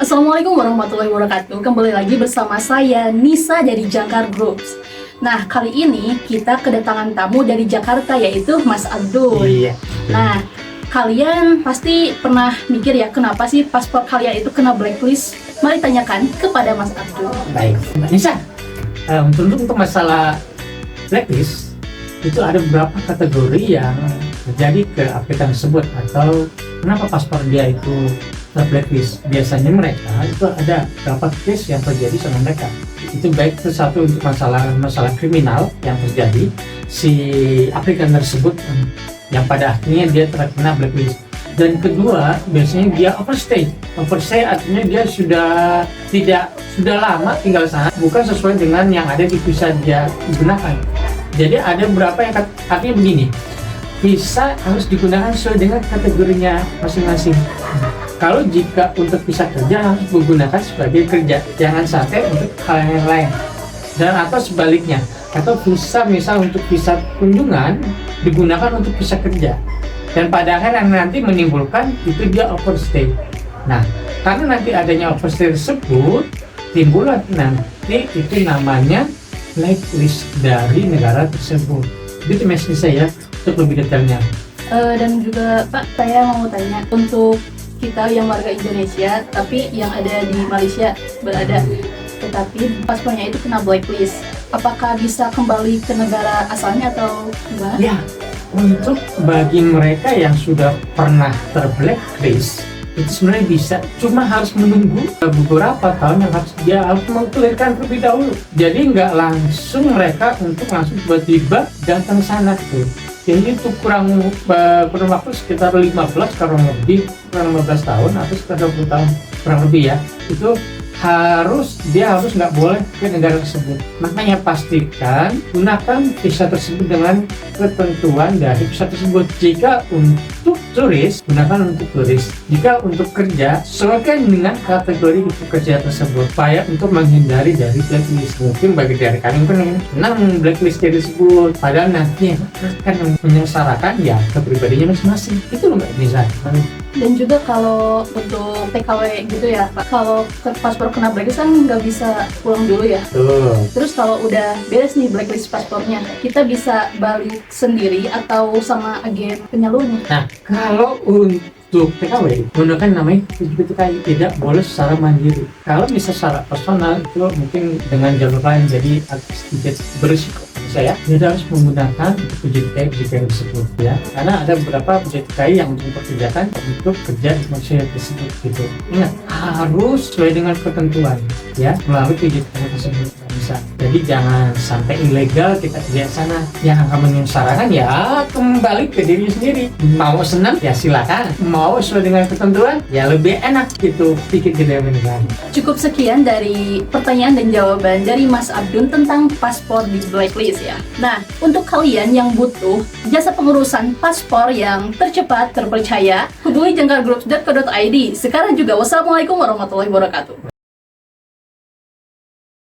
Assalamualaikum warahmatullahi wabarakatuh. Kembali lagi bersama saya Nisa dari Jangkar Groups. Nah, kali ini kita kedatangan tamu dari Jakarta, yaitu Mas Abdul. Iya. Nah, kalian pasti pernah mikir ya, kenapa sih paspor kalian itu kena blacklist? Mari tanyakan kepada Mas Abdul. Baik, Mbak Nisa. Untuk masalah blacklist itu ada beberapa kategori yang terjadi ke aplikan tersebut atau kenapa paspor dia itu blacklist. Biasanya mereka itu ada beberapa case yang terjadi sama mereka. Itu baik itu satu untuk masalah kriminal yang terjadi si aplikan tersebut yang pada akhirnya dia terkena blacklist. Dan kedua, biasanya dia overstay. Overstay artinya dia sudah lama tinggal sana, bukan sesuai dengan yang ada di visa dia gunakan. Jadi ada beberapa yang artinya begini, visa harus digunakan sesuai dengan kategorinya masing-masing. Kalau jika untuk visa kerja harus menggunakan sebagai kerja, jangan sampai untuk hal yang lain. Dan atau sebaliknya, atau visa misal untuk visa kunjungan digunakan untuk visa kerja. Dan pada akhirnya nanti menimbulkan itu dia overstay. Nah, karena nanti adanya overstay tersebut, timbullah nanti itu namanya blacklist dari negara tersebut. Itu message saya untuk lebih detailnya. Dan juga Pak, saya mau tanya, untuk kita yang warga Indonesia tapi yang ada di Malaysia berada, tetapi paspornya itu kena blacklist, apakah bisa kembali ke negara asalnya atau gimana? Ya, untuk bagi mereka yang sudah pernah terblacklist itu sebenarnya bisa, cuma harus menunggu beberapa tahun yang dia harus mengkelirkan terlebih dahulu. Jadi nggak langsung mereka untuk langsung tiba-tiba datang sana tuh. Jadi itu kurang waktu sekitar 15 kurang 15 tahun atau sekitar 20 tahun kurang lebih ya. Itu dia harus nggak boleh ke negara tersebut. Makanya pastikan gunakan visa tersebut dengan ketentuan dari visa tersebut. Jika untuk turis, gunakan untuk turis. Jika untuk kerja, sesuaikan dengan kategori kerja tersebut. Supaya untuk menghindari dari blacklist. Mungkin bagi dari kalian pun senang blacklist tersebut, padahal nanti akan menyengsarakan ya kepribadiannya masing-masing. Itu loh Mbak Nisa. Dan juga kalau untuk TKW gitu ya Pak, kalau paspor kena blacklist kan nggak bisa pulang dulu ya. Terus kalau udah beres nih blacklist paspornya, kita bisa balik sendiri atau sama agen penyalurnya? Nah, kalau untuk TKW menggunakan namanya TKW, tidak boleh secara mandiri. Kalau bisa secara personal itu mungkin dengan jalur lain, jadi sedikit berisiko. Saya tidak harus menggunakan PJTKI tersebut ya, karena ada beberapa PJTKI yang untuk pekerjaan untuk kerja di masyarakat tersebut gitu. Ingat, harus sesuai dengan ketentuan ya melalui PJTKI tersebut bisa. Jadi jangan sampai ilegal kita kerja sana, yang akan menyengsarakan ya kembali ke diri sendiri. Mau senang ya silakan, mau sesuai dengan ketentuan ya lebih enak gitu, pikir ke dalam negara. Cukup sekian dari pertanyaan dan jawaban dari Mas Abdul tentang paspor di blacklist ya. Nah, untuk kalian yang butuh jasa pengurusan paspor yang tercepat, terpercaya, hubungi jangkargroups.co.id. Sekarang juga wassalamualaikum warahmatullahi wabarakatuh.